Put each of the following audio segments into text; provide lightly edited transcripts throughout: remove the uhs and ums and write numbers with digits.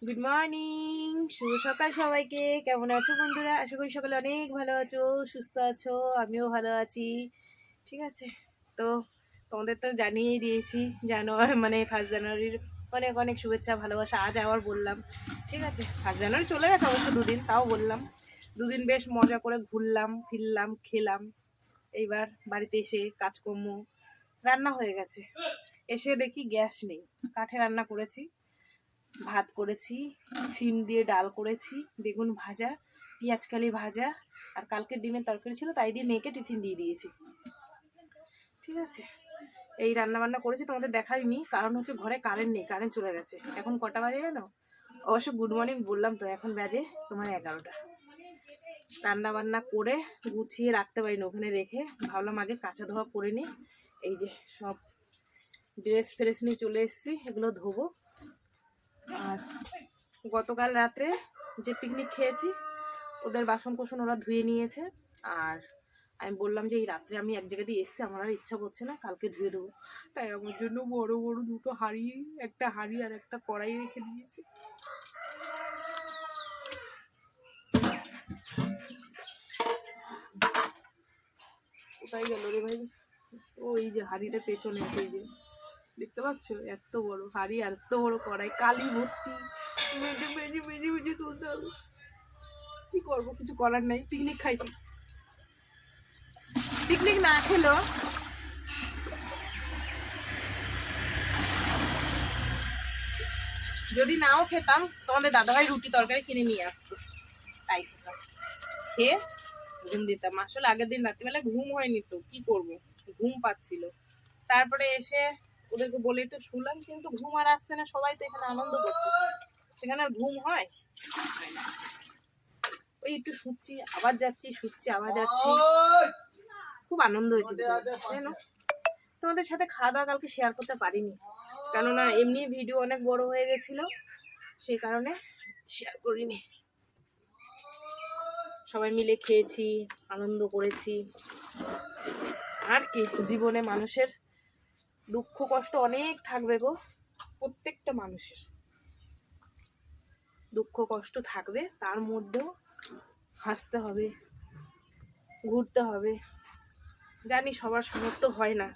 Good morning, শুভ সকাল সবাইকে। কেমন আছো বন্ধুরা? আশা করি সকালে অনেক ভালো আছো, সুস্থ আছো। আমিও ভালো আছি। ঠিক আছে, তো তোমাদের তো জানিয়েই দিয়েছি মানে 1 জানুয়ারির অনেক অনেক শুভেচ্ছা, ভালোবাসা। আজ আবার বললাম। ঠিক আছে, 1 জানুয়ারি চলে গেছে অবশ্য 2 দিন, তাও বললাম। 2 দিন বেশ মজা করে ঘুরলাম ফিরলাম খেলাম। এইবার বাড়িতে এসে কাজকর্ম, রান্না হয়ে গেছে। এসে দেখি গ্যাস নেই, কাঠে রান্না করেছি। ভাত করেছি, সিম দিয়ে ডাল করেছি, বেগুন ভাজা, পেঁয়াজকালি ভাজা, আর কালকের ডিমের তরকারি ছিল, তাই দিয়ে মেয়েকে টিফিন দিয়ে দিয়েছি। ঠিক আছে, এই রান্না বান্না করেছি, তোমাদের দেখাইনি কারণ হচ্ছে ঘরে কারেন্ট নেই, কারেন্ট চলে গেছে। এখন কটা বাজে জানো? অবশ্য গুড মর্নিং বললাম তো, এখন বাজে তোমার 11টা। রান্না বান্না করে গুছিয়ে রাখতে পারিনি, ওখানে রেখে ভাবলাম আগে কাঁচা ধোয়া করে নিই। এই যে সব ড্রেস ফ্রেস নিয়ে চলে এসেছি, এগুলো ধোবো। আর গতকাল রাত্রে যে পিকনিক খেয়েছি, ওদের বাসন কোসন ওরা ধুয়ে নিয়েছে। আর আমি বললাম যে এই রাত্রে আমি এক জায়গা দিয়ে এসছি, আমার আর ইচ্ছা করছে না, কালকে ধুয়ে দেবো। তাই আমার জন্য বড় বড় দুটো হাঁড়ি, একটা হাঁড়ি আর একটা কড়াই রেখে দিয়েছি। কোথায় গেল রে ভাই? ওই যে হাঁড়িটা পেছনে, এই যে দেখতে পাচ্ছ, এত বড় হাঁড়ি আর এত বড় কড়াই, কালি ভর্তি, মেজে মেজে মেজে মেজে তুলতে হবে। কি করবো, কিছু করার নাই। পিকনিক খাইছি, পিকনিক না খেলো যদি নাও খেতাম, তোমাদের দাদাভাই রুটি তরকারি কিনে নিয়ে আসতো, তাই খেতাম, খেয়ে ঘুম দিতাম। আসলে আগের দিন রাত্রিবেলা ঘুম হয়নি, তো কি করব, ঘুম পাচ্ছিল। তারপরে এসে ওদেরকে বলে একটু শুলাম, কিন্তু ঘুম আর আসছে না। সবাই তো এখানে আনন্দ করছে, সেখানে আর ঘুম হয়? ওই একটু শুচ্ছি, আবার যাচ্ছি, শুচ্ছি, আবার যাচ্ছি। খুব আনন্দ হয়েছে, তাই না? তোমাদের সাথে খাওয়া দাওয়া কালকে শেয়ার করতে পারিনি, কেননা এমনি ভিডিও অনেক বড় হয়ে গেছিল, সেই কারণে শেয়ার করিনি। সবাই মিলে খেয়েছি, আনন্দ করেছি। আর কি, জীবনে মানুষের দুঃখ কষ্ট অনেক থাকবে গো, প্রত্যেকটা মানুষের দুঃখ কষ্ট থাকবে, তার মধ্যেও হাসতে হবে, ঘুরতে হবে। জানি সবার সামর্থ্য হয় না,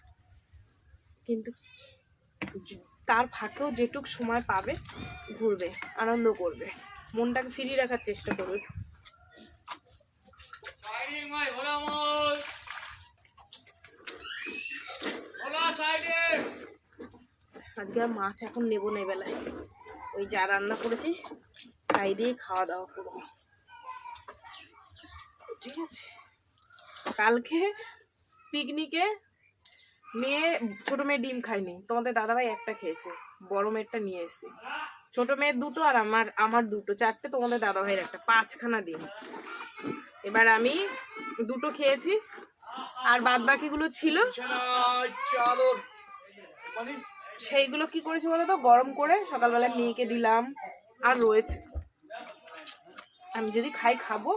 কিন্তু তার ফাঁকেও যেটুক সময় পাবে ঘুরবে, আনন্দ করবে, মনটাকে ফ্রি রাখার চেষ্টা করবে। আজকে আর মাছ এখন নেবো না, বেলায় ওই যা রান্না করেছি তাই দিয়ে খাওয়া দাওয়া করবো। ঠিক আছে, কালকে পিকনিকে ছোট মেয়ে ডিম খায়নি, তোমাদের দাদাভাই একটা খেয়েছে, বড় মেয়েরটা নিয়ে এসেছি। ছোট মেয়ের 2টো আর আমার 2টো, 4টে, তোমাদের দাদাভাইয়ের একটা, 5খানা ডিম। এবার আমি 2টো খেয়েছি, আর বাদ বাকিগুলো ছিল, সেইগুলো কি করেছি বলো তো, গরম করে সকালবেলা মেয়েকে দিলাম, আর রয়েছে। আমি যদি খাই খাবো,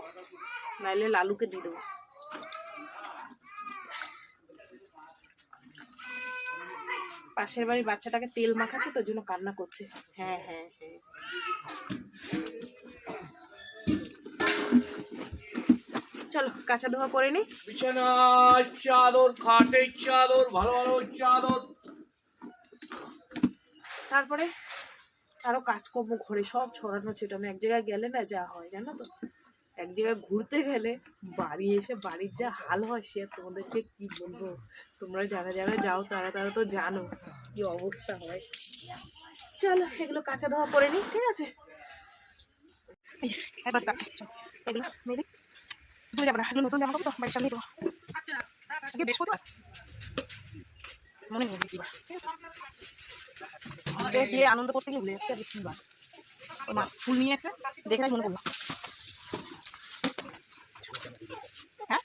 নাইলে লালুকে দিয়ে দেবো। পাশের বাড়ির বাচ্চাটাকে তেল মাখাচ্ছে, তোর জন্য কান্না করছে। হ্যাঁ হ্যাঁ হ্যাঁ, চলো কাঁচা ধোয়া করে নি। বিছানা চাদর, খাটের চাদর, ভালো ভালো চাদর, তারপরে আরো কাজকর্ম ঘরে সব ছড়ানো ছিটানো। এক জায়গায় গেলে না যা হয় জানো তো, এক জায়গায় ঘুরতে গেলে বাড়ি এসে বাড়ির যা হাল হয়, সে তোমাদেরকে কি বলবো। তোমরা যারা যারা যাও তারা তারা তো জানো কি অবস্থা হয়। চলো এগুলো কাঁচা ধোয়া করে নি, ঠিক আছে? এগুলো মেরে ধুয়ে যাবো না, এগুলো নতুন জামা কাপড় তো, বাড়ির সামনে দেবো। বেশ করতে মনে নেই কিবার, ঠিক আছে? দিয়ে আনন্দ করতে গিয়ে ভুলে যাচ্ছে কি বার। ওই মাছ ফুল নিয়ে এসে দেখে তাই মনে করলো। হ্যাঁ,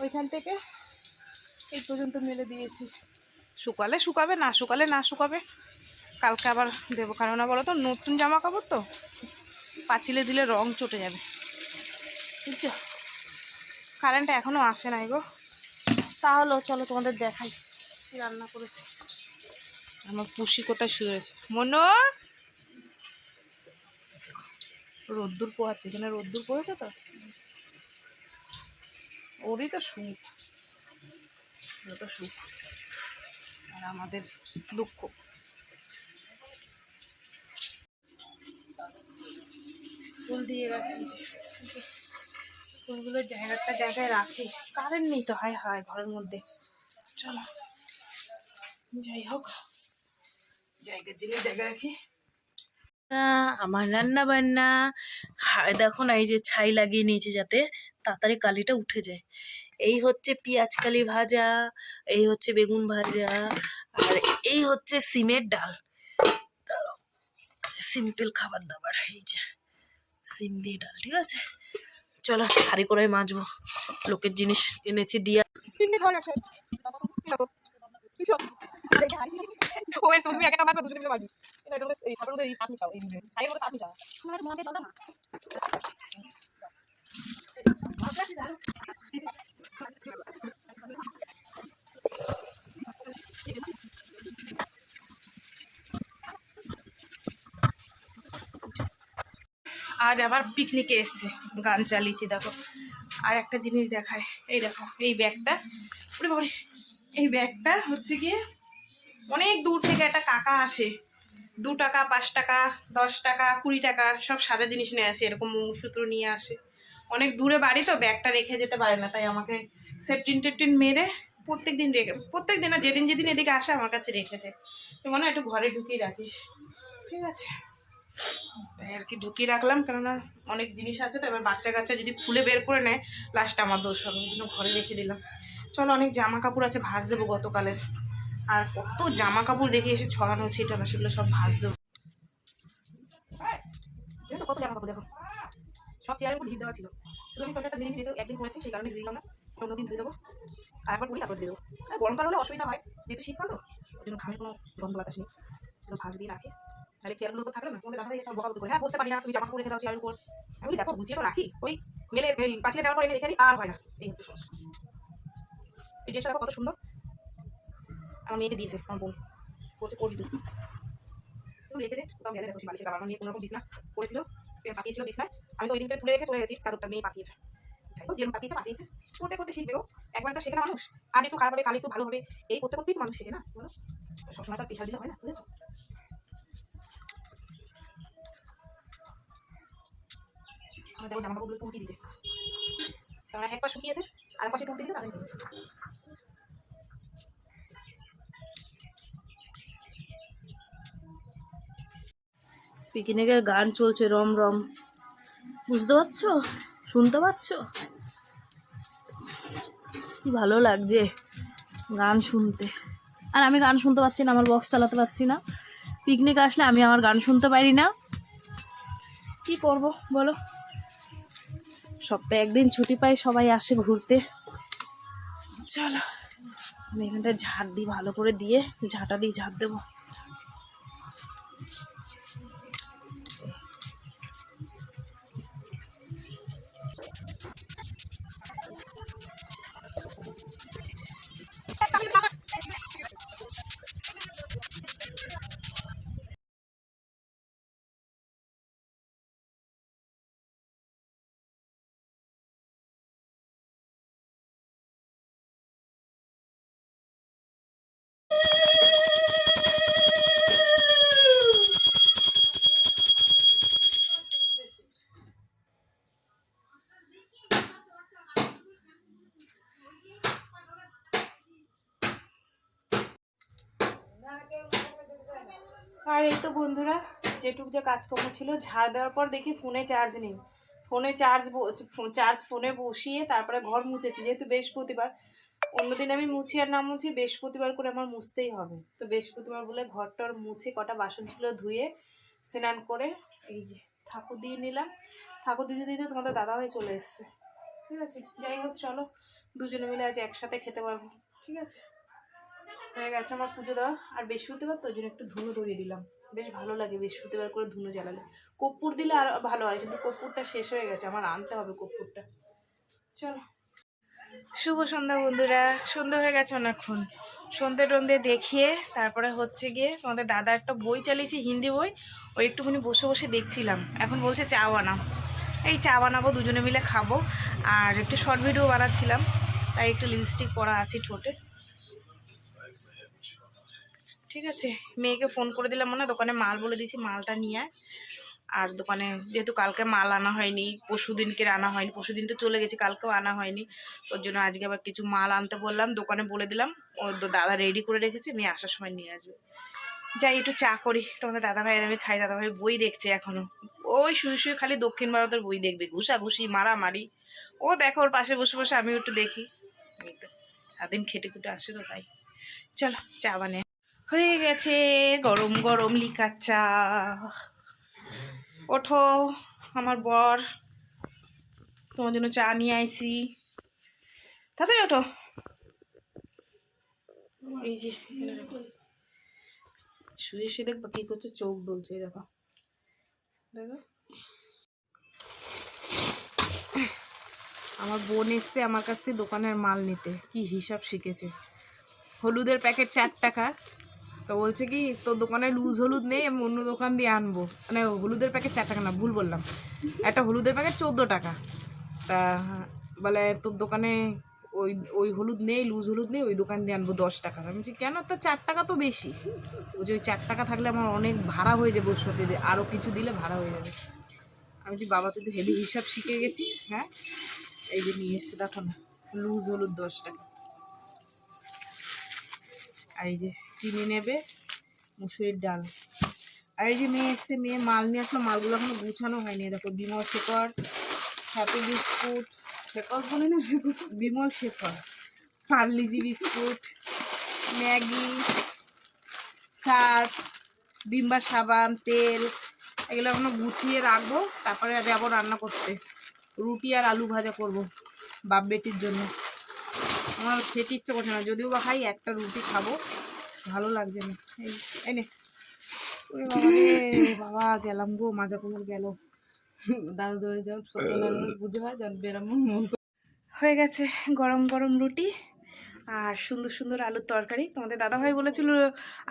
ওইখান থেকে এই পর্যন্ত মেলে দিয়েছি। শুকালে শুকাবে, না শুকালে না শুকাবে, কালকে আবার দেবো। কারণ বলো তো, নতুন জামা কাপড় তো, পাঁচিলে দিলে রং চটে যাবে, বুঝছো? কারেন্ট এখনো আসে নাই গো। তাহলেও চলো তোমাদের দেখাই কি রান্না করেছি। আমার পুষি কোথায় শুয়েছে, মনো রোদ্দুর পোহাচ্ছে, এখানে রোদ্দুর পড়েছে তো, ওরই তো সুখ, ওর তো সুখ আর আমাদের দুঃখ। ফুল দিয়ে গেছে, ফুলগুলো জায়গাটা জায়গায় রাখি, কারেন্ট নেই তো, হায় হায় ঘরের মধ্যে। চলো যাই হোক, জায়গার জিনিস জায়গায় রাখি। আমার রান্না বান্না দেখো না, এই যে ছাই লাগিয়ে নিয়েছি যাতে তাড়াতাড়ি কালিটা উঠে যায়। এই হচ্ছে পেঁয়াজ কালি ভাজা, এই হচ্ছে বেগুন ভাজা, আর এই হচ্ছে সিমের ডাল। সিম্পল খাবার দাবার, এই যে সিম দিয়ে ডাল, ঠিক আছে। চলো হাঁড়ি করে মাজবো, লোকের জিনিস এনেছি দিয়া। আজ আবার পিকনিকে এসছে, গান চালিয়েছি দেখো। আর একটা জিনিস দেখায়, এই দেখো এই ব্যাগটা, ওরে বাবারে, এই ব্যাগটা হচ্ছে গিয়ে অনেক দূর থেকে একটা কাকা আসে, 2 টাকা 5 টাকা 10 টাকা 20 টাকার সব সাজা জিনিস নিয়ে আসে, এরকম মঙ্গলসূত্র নিয়ে আসে। অনেক দূরে বাড়ি তো, ব্যাগটা রেখে যেতে পারে না, তাই আমাকে সেফটিন টেফটিন মেরে প্রত্যেক দিন না, যেদিন যেদিন এদিকে আসে আমার কাছে রেখেছে। তুই মনে হয় একটু ঘরে ঢুকিয়ে রাখিস, ঠিক আছে। তাই আর কি ঢুকিয়ে রাখলাম, কেননা অনেক জিনিস আছে তো, এবার বাচ্চা কাচ্চা যদি খুলে বের করে নেয় লাস্ট আমার দোষ হবে, ওই জন্য ঘরে রেখে দিলাম। চলো, অনেক জামা কাপড় আছে ভাঁজ দেবো গতকালের, আর কত জামা কাপড় দেখে এসে ছড়ানো ছিটানো, সেগুলো সব ভাঁজ দেবো। কত জামা কাপড় দেখো, সব চেয়ারের উপর ঢিপ দেওয়া ছিল, শুধু আমি সোয়েটারটা ধুয়ে নিয়ে একদিন পরেছি, সেই কারণে ধুয়ে দিলাম না, অন্যদিন ধুয়ে দেবো। আর একবার পরি তারপর দিয়ে দেবো। আর গরমকাল হলে অসুবিধা হয়, যেহেতু শীতকাল তো, ওই জন্য ঘামের কোনো গন্ধ বাতাস নেই, শুধু ভাঁজ দিয়ে রাখে। তাহলে চেয়ারগুলোর উপর থাকলে না, তোমাদের দাদা এসব বকাবকি করে, হ্যাঁ বসতে পারি না, তুমি জামা কাপড় রেখে দাও চেয়ারের উপর। আমি বলি দেখো গুছিয়ে তো রাখি, ওই মেলে পাঁচিলে দেওয়ার পর এনে রেখে দিই, আর হয় না। এই হচ্ছে সমস্যা। এই ড্রেসটা দেখো কত সুন্দর, আমার মেয়েকে দিয়েছে আমার বোন, বলছে করবি তুই, তুমি রেখে দে। তো আমি দেখো বালিশের কাবার, আমার মেয়ে কোনোরকম বিছনা করেছিল, পাকিয়েছিল বিছনায়, আমি তো ওই দিনটা তুলে রেখে চলে গেছি, চাদরটা মেয়ে পাকিয়েছে। যাই হোক, যেরকম পাকিয়েছে করতে করতে শিখবেও, একবার একটা শেখে না মানুষ, আজ একটু খারাপ হবে কাল একটু ভালো হবে, এই করতে করতেই তো মানুষ শেখে না, বলো। সবসময় তার প্রেশার দিলে হয় না, বুঝেছো। আমার দেখো জামা কাপড়গুলো টুমকি দিতে, কারণ এক পাশ শুকিয়েছে, আর পাশে টুমকি দিতে তাদের পিকনিকের গান চলছে রম রম, বুঝতে পারছো, শুনতে পাচ্ছ, কি ভালো লাগছে গান শুনতে। আর আমি গান শুনতে পাচ্ছি না, আমার বক্স চালাতে পারছি না। পিকনিক আসলে আমি আমার গান শুনতে পারি না, কি করব বলো। সপ্তাহে একদিন ছুটি পাই, সবাই আসে ঘুরতে। চলো আমি এখানটা ঝাড় দিই, ভালো করে দিয়ে ঝাঁটা দিয়ে ঝাড় দেবো। আর এই তো বন্ধুরা, যেটুক যে কাজকর্ম ছিল ঝাড় দেওয়ার পর দেখি ফোনে চার্জ নেই, ফোনে চার্জ ফোনে বসিয়ে তারপরে ঘর মুছেছি, যেহেতু বৃহস্পতিবার। অন্যদিন আমি মুছি আর না মুছি, বৃহস্পতিবার করে আমার মুছতেই হবে, তো বৃহস্পতিবার বলে ঘরটার মুছে কটা বাসন ছিল ধুয়ে স্নান করে এই যে ঠাকুর দিয়ে নিলাম। ঠাকুর দিতে দিতে তোমাদের দাদাভাই চলে এসছে, ঠিক আছে। যাই হোক চলো, দুজনে মিলে আজ একসাথে খেতে পারবো, ঠিক আছে। হয়ে গেছে আমার পুজো দেওয়া, আর বৃহস্পতিবার তো ওই জন্য একটু ধুনো ধরিয়ে দিলাম, বেশ ভালো লাগে বৃহস্পতিবার করে ধুনো জ্বালালে। কর্পূর দিলে আর ভালো হয়, কিন্তু কর্পূরটা শেষ হয়ে গেছে, আমার আনতে হবে কর্পূরটা। চলো শুভ সন্ধ্যা বন্ধুরা, সন্ধ্যা হয়ে গেছে অনেকক্ষণ। সন্ধ্যে টন্ধে দেখিয়ে তারপরে হচ্ছে গিয়ে তোমাদের দাদা একটা বই চালিয়েছি, হিন্দি বই। ওই একটুখানি বসে বসে দেখছিলাম। এখন বলছে চা বানাও, এই চা বানাবো, দুজনে মিলে খাবো। আর একটু শর্ট ভিডিও বানাচ্ছিলাম, তাই একটু লিপস্টিক পরা আছি ঠোঁটে। ঠিক আছে, মেয়েকে ফোন করে দিলাম, মনে হয় দোকানে মাল বলে দিয়েছি, মালটা নিয়ে আয়। আর দোকানে যেহেতু কালকে মাল আনা হয়নি, পরশু দিনকে আনা হয়নি, পরশু দিন তো চলে গেছে, কালকেও আনা হয়নি, ওর জন্য আজকে আবার কিছু মাল আনতে বললাম, দোকানে বলে দিলাম। ওর দাদা রেডি করে রেখেছে, মেয়ে আসার সময় নিয়ে আসবে। যাই একটু চা করি, তোমাদের দাদা ভাইয়ের আমি খাই। দাদা ভাই বই দেখছে এখনো, ওই শুয়ে শুয়ে খালি দক্ষিণ ভারতের বই দেখবে, ঘুষাঘুষি মারামারি। ও দেখো ওর পাশে বসে বসে আমিও একটু দেখি। এই তো সারাদিন খেটে খুটে আসে তো, তাই। চলো চা বানিয়ে হয়ে গেছে, গরম গরম লিকার চা। ওঠো আমার বর, তোমার জন্য চা নিয়ে আইছি, তাড়াতাড়ি ওঠো। এই যে এখানে দেখো, শুয়ে শুয়ে দেখবো কি করছে, চোখ ডলছে, দেখো দেখো। আমার বোন এসছে আমার কাছ থেকে দোকানের মাল নিতে, কি হিসাব শিখেছে। হলুদের প্যাকেট 4 টাকা, তো বলছে কি তোর দোকানে লুজ হলুদ নেই, আমি অন্য দোকান দিয়ে আনবো। মানে হলুদের প্যাকেট 4 টাকা না, ভুল বললাম, একটা হলুদের প্যাকেট 14 টাকা। তা বলে তোর দোকানে ওই ওই হলুদ নেই, লুজ হলুদ নেই, ওই দোকান দিয়ে আনবো 10 টাকা। আমি বলছি কেন, তো 4 টাকা তো বেশি। বলছি ওই 4 টাকা থাকলে আমার অনেক ভাড়া হয়ে যাবে, ওর সাথে আরও কিছু দিলে ভাড়া হয়ে যাবে। আমি বলছি বাবা তুই তো হেভি হিসাব শিখে গেছিস। হ্যাঁ, এই যে নিয়ে এসছে দেখো না, লুজ হলুদ 10 টাকা। আর এই যে চিনি নেবে, মুসুরির ডাল। আর এই যে মেয়ে এসছে, মেয়ে মাল নিয়ে আসলো, মালগুলো এখনো গুছানো হয়নি। দেখো বিমল শেখর, হ্যাপি বিস্কুট, শেখর বলে না, Bimal Shekhar, Parle G biscuit, Maggi, Surf, বিম্বা সাবান, তেল, এগুলো এখনো গুছিয়ে রাখবো। তারপরে যাবো রান্না করতে, রুটি আর আলু ভাজা করব বাপ বেটির জন্য। আমার খেতে ইচ্ছে করছে না, যদিও বা খাই, একটা রুটি খাবো, ভালো লাগছে না। এই এনে ওরে বাবা রে বাবা, গেলাম গো, মাজা কোমর গেল। দাদা ধরে যখন সত্যনারায়ণ পুজো হয়, যখন বেরাম হয়ে গেছে। গরম গরম রুটি আর সুন্দর সুন্দর আলুর তরকারি। তোমাদের দাদাভাই বলেছিল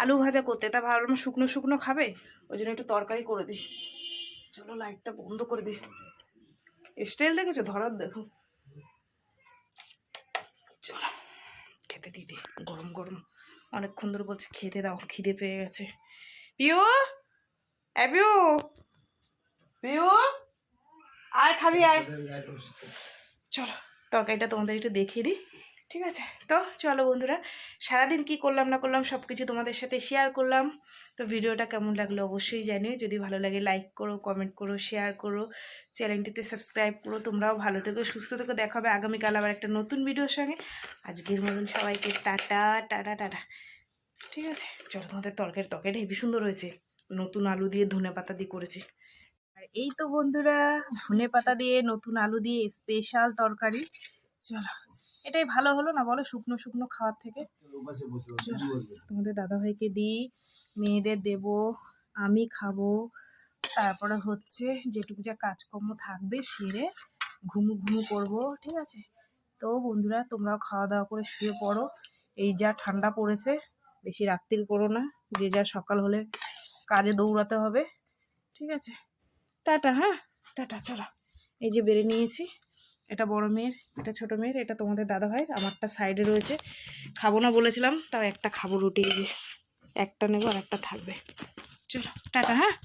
আলু ভাজা করতে, তা ভাবলাম শুকনো শুকনো খাবে, ওই জন্য একটু তরকারি করে দিই। চলো লাইটটা বন্ধ করে দিই, স্টাইল দেখেছো ধরার, দেখো। চলো খেতে দিদি, গরম গরম, অনেকক্ষণ ধরে বলছি খেতে দাও, খিদে পেয়ে গেছে। পিউ, পিউ, পিউ, আয় খাবি আয়। চলো তরকারিটা তোমাদের একটু দেখিয়ে দিই, ঠিক আছে? তো চলো বন্ধুরা, সারাদিন কি করলাম না করলাম সব কিছু তোমাদের সাথে শেয়ার করলাম। তো ভিডিওটা কেমন লাগলো অবশ্যই জানিও, যদি ভালো লাগে লাইক করো, কমেন্ট করো, শেয়ার করো, চ্যানেলটিতে সাবস্ক্রাইব করো। তোমরাও ভালো থেকো, সুস্থ থেকো, দেখা হবে আগামীকাল আবার একটা নতুন ভিডিওর সঙ্গে। আজকের মতন সবাইকে টাটা টাটা টাটা, ঠিক আছে? চলো তোমাদের তরকারিটা হেবি সুন্দর হয়েছে, নতুন আলু দিয়ে ধনেপাতা দিয়ে করেছি। আর এই তো বন্ধুরা, ধনেপাতা দিয়ে নতুন আলু দিয়ে স্পেশাল তরকারি। চলো এটাই ভালো হলো না বলো, শুকনো শুকনো খাওয়ার থেকে। চলো তোমাদের দাদাভাইকে দিই, মেয়েদের দেব, আমি খাবো, তারপরে হচ্ছে যেটুকু যা কাজকর্ম থাকবে সেরে ঘুমু ঘুমু করবো, ঠিক আছে? তো বন্ধুরা তোমরাও খাওয়া দাওয়া করে শুয়ে পড়ো, এই যা ঠান্ডা পড়েছে, বেশি রাত্রির করো না, যে যা সকাল হলে কাজে দৌড়াতে হবে, ঠিক আছে? টাটা, হ্যাঁ টাটা। চলো এই যে বেড়ে নিয়েছি, এটা বড় মেয়ের, এটা ছোট মেয়ের, এটা তোমাদের দাদা ভাইয়ের, আমারটা সাইডে রয়েছে। খাবো না বলেছিলাম, তাও একটা খাবো রুটি, এই যে একটা নেবো আর একটা থাকবে। চলো টাটা, হ্যাঁ।